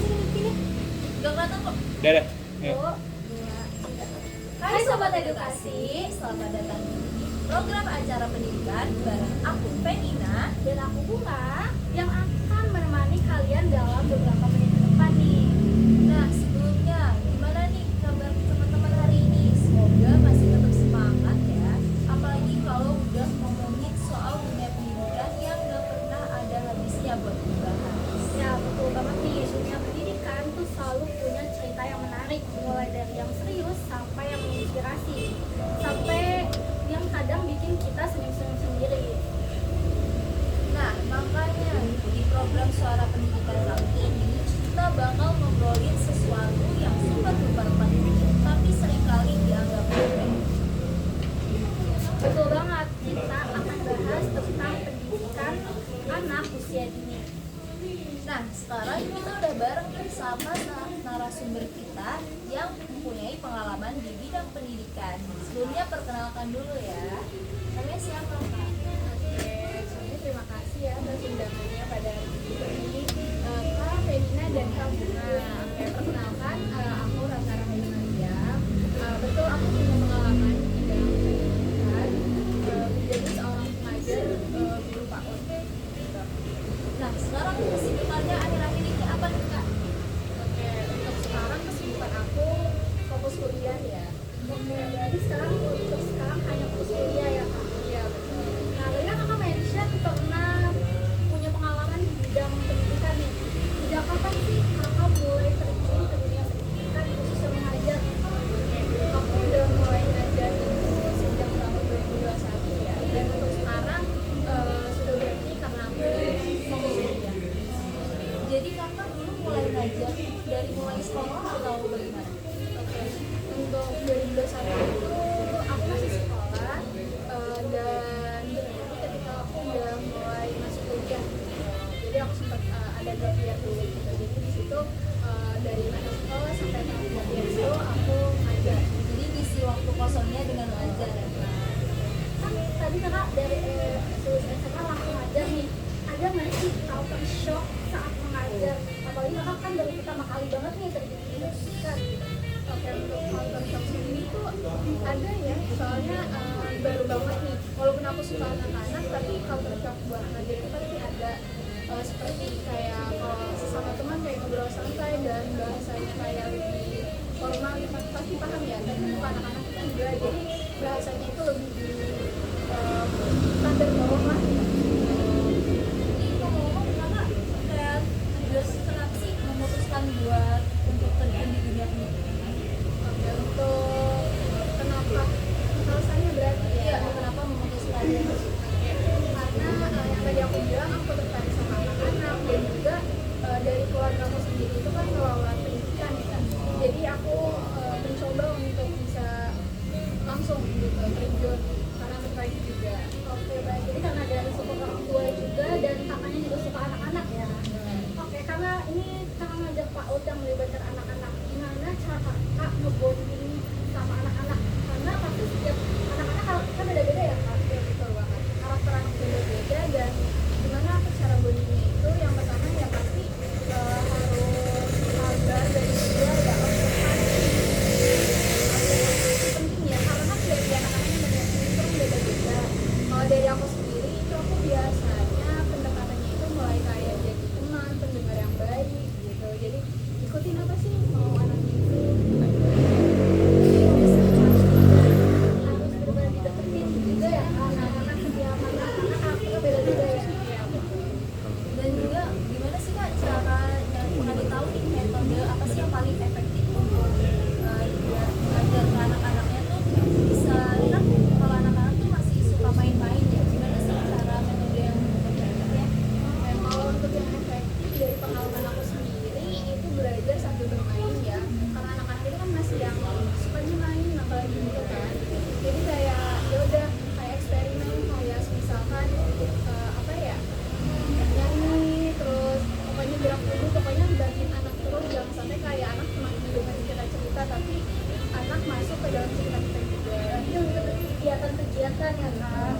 sini. Gak kelihatan kok. Dadah. Ya. Hai Sobat Edukasi, selamat datang di program acara pendidikan bareng aku Penina Dan aku Bunga yang akan menemani kalian dalam beberapa menit ke depan nih. Nah sebelumnya, gimana nih kabar teman-teman hari ini? Semoga masih tetap semangat ya. Apalagi kalau udah ngomongin soal dunia pendidikan yang gak pernah ada habisnya buat dibahas. Ya betul banget nih, dunia pendidikan tuh selalu punya cerita yang menarik, mulai dari yang serius sampai yang menginspirasi, sampai yang kadang bikin kita senyum-senyum sendiri. Nah makanya di program Suara Pendidikan kali ini kita bakal ngobrolin sesuatu yang super-duper penting tapi seringkali dianggap remeh. Betul banget, kita akan bahas tentang pendidikan anak usia dini. Nah, sekarang kita udah bareng bersama narasumber kita yang mempunyai pengalaman di bidang pendidikan. Sebelumnya perkenalkan dulu ya. Namanya siapa, Kak? Oke, sebelumnya terima kasih ya atas undangannya pada ini Kak Penina dan Kak Bunga. Oke, perkenalkan aku Ratna Rahayul Maria. Betul aku punya pengalaman di dalam pendidikan menjadi seorang pengajar guru PAUD. Gitu. Nah, sekarang kesibukannya akhir-akhir ini apa nih, Kak? Oke, untuk sekarang kesibukan aku fokus kuliah ya. Oke, berarti untuk sekarang hanya fokus kuliah ya Kak? Iya betul. Nah, tadi kan Kakak mention pernah punya pengalaman di bidang pendidikan nih. Sejak kapan sih Kakak mulai terjun ke dunia pendidikan khususnya mengajar? Oke, aku udah mulai ngajar itu sejak tahun 2021 ya. Dan untuk sekarang sudah berhenti karena aku fokus kuliah. Jadi Kakak dulu mulai ngajar dari mulai sekolah atau bagaimana? Oke, untuk 2021 itu aku masih sekolah dan berhenti ketika aku udah mulai masuk kuliah. Jadi aku sempat ada gap year dulu gitu. Jadi di situ dari masa sekolah sampai tahun gap year itu aku ngajar. Jadi ngisi waktu kosongnya dengan ngajar ya, Kak? Kan tadi kakak dari lulus SMA langsung ngajar nih. Ada nggak sih culture shock saat mengajar? Apalagi kakak kan baru pertama kali banget nih terjun di pendidikan. Oke, untuk culture shock sendiri tuh ada ya, soalnya baru banget nih. Walaupun aku suka anak-anak, tapi culture shock buat ngajar itu pasti ada. Seperti kayak kalau sesama teman kayak ngobrol santai dan bahasanya kayak lebih formal, pasti paham ya. Tapi untuk anak-anak itu enggak, jadi bahasanya itu lebih standar bawah lah. Jadi ngomong-ngomong, Kakak kayak terus kenapa sih memutuskan buat untuk terjun di dunia pendidikan? Oke, untuk kenapa alasannya berarti ya? Iya, kenapa memutuskan? Karena yang tadi aku bilang aku tertarik sama anak-anak dan juga dari keluarga aku sendiri itu kan kelola pendidikan ya kan. Jadi aku mencoba untuk bisa langsung gitu terjun karena tertarik juga. Oke baik, jadi karena dari suku orang tua juga dan kakaknya juga suka anak-anak ya. Oke, karena ini kakak ngajak PAUD yang melibatkan anak-anak, gimana cara kakak ngebonding sama anak-anak? Karena pasti setiap anak-anak kan beda-beda ya kak, ya betul banget. Karakter anak beda-beda dan gimana aku cara bondingnya itu yang pertama ya pasti harus sabar dan juga ya observasi. Observasi penting ya, karena kan dari anak-anaknya beda-beda. Kalau dari aku sendiri itu aku biasanya pendekatannya itu mulai kayak jadi teman, pendengar yang baik gitu. Jadi ikutin apa sih mau anaknya itu. Harus benar-benar dideketin juga ya karena setiap anak-anak kita beda-beda ya. Dan juga gimana sih, Kak, cara yang pernah ditahu nih metode apa sih yang paling efektif untuk buat mengajar ke anak-anaknya tuh bisa kan kalau anak-anak tuh masih suka main-main ya, gimana sih cara metode yang efektifnya? Kalau untuk yang efektif dari pengalaman aku sendiri itu belajar sambil bermain ya, karena anak-anak itu kan masih yang sukanya main apalagi gitu kan. Jadi kayak ya udah kayak eksperimen kayak misalkan apa ya, nyanyi terus pokoknya gerak tubuh, pokoknya libatin anak terus, jangan sampai kayak anak cuma dengerin kita cerita tapi anak masuk ke dalam cerita kita juga. Itu kegiatan-kegiatan ya kak.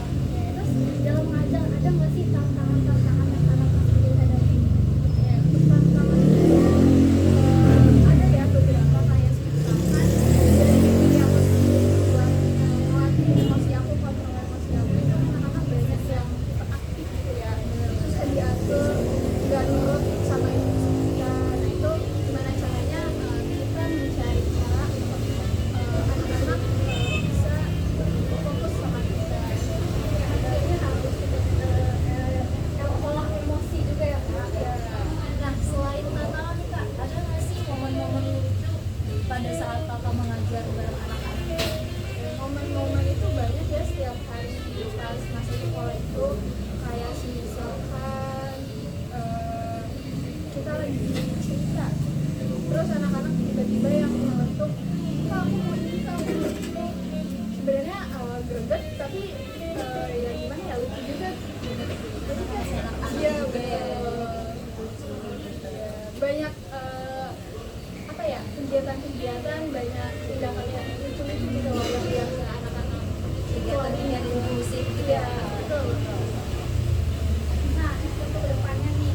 Oke, terus dalam mengajar ada nggak sih tantangan-tantangan yang anak-anak sendiri hadapi? Ya, untuk tantangan belajar bareng anak-anak? Momen-momen itu banyak ya setiap hari pas masa sekolah itu, kayak misalkan kita lagi cerita terus anak-anak tiba-tiba yang nyeletuk, "Kak, aku mau ini, Kak, aku mau itu." Sebenarnya greget tapi ya gimana ya, lucu juga. Jadi kan iya betul. Banyak apa ya, kegiatan-kegiatan, banyak tindakan yang lucu-lucu gitu loh yang anak-anak Kegiatan yang inklusif gitu ya. ya. Betul betul. Nah, untuk kedepannya nih,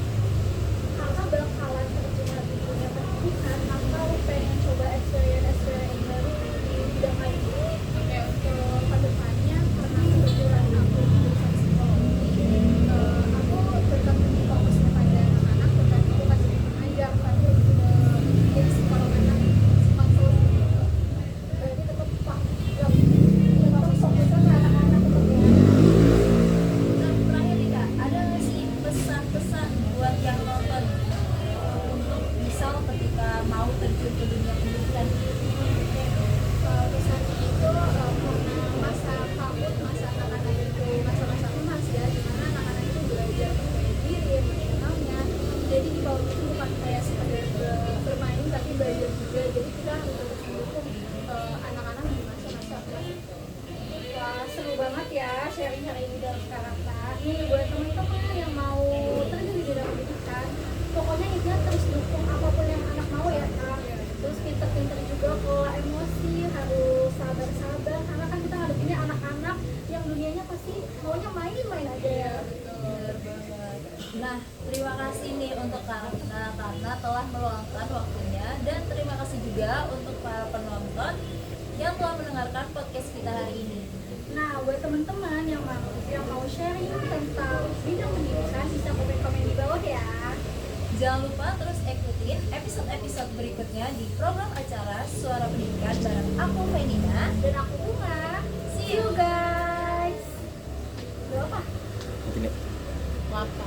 kakak bakalan terjun di dunia pendidikan atau pengen coba experience baru di bidang lain? Oke, untuk kedepannya, karena kebetulan aku di jurusan psikologi, aku tetap fokus kepada anak-anak, tetap aku masih mengajar, tapi jadi psikolog anak, konseling gitu. Berarti tetap fokusnya ke anak-anak tetap ya. Nah, terakhir nih Kak, ada nggak sih pesan-pesan buat yang nonton untuk misal ketika mau terjun ke dunia pendidikan? Kalau misalnya itu karena masa takut, masa anak-anak itu masa-masa emas ya, dimana anak-anak itu belajar percaya diri, emosionalnya. Jadi di bawah itu bukan kayak sekedar bermain tapi belajar juga. Jadi kita harus tetap mendukung anak-anak di masa-masa emas itu. Wah, seru banget ya sharing hari ini dalam karakter. Nih buat teman-teman yang mau terjun di dunia pendidikan, pokoknya ingat terus dukung apapun yang anak mau ya Kak. Terus pinter-pinter juga kalau emosi, harus sabar-sabar karena kan kita ngadepinnya anak-anak yang dunianya pasti maunya main-main aja ya. Bener banget. Nah, terima kasih nih untuk Karna karena telah meluangkan waktunya, dan terima kasih juga untuk para penonton yang telah mendengarkan podcast kita hari ini. Nah, buat teman-teman yang mau sharing tentang bidang pendidikan bisa komen-komen di bawah ya. Jangan lupa terus ikutin episode-episode berikutnya di program acara Suara Pendidikan bareng aku Menina. Dan aku Bunga. See you guys. Berapa? Gini. Maaf.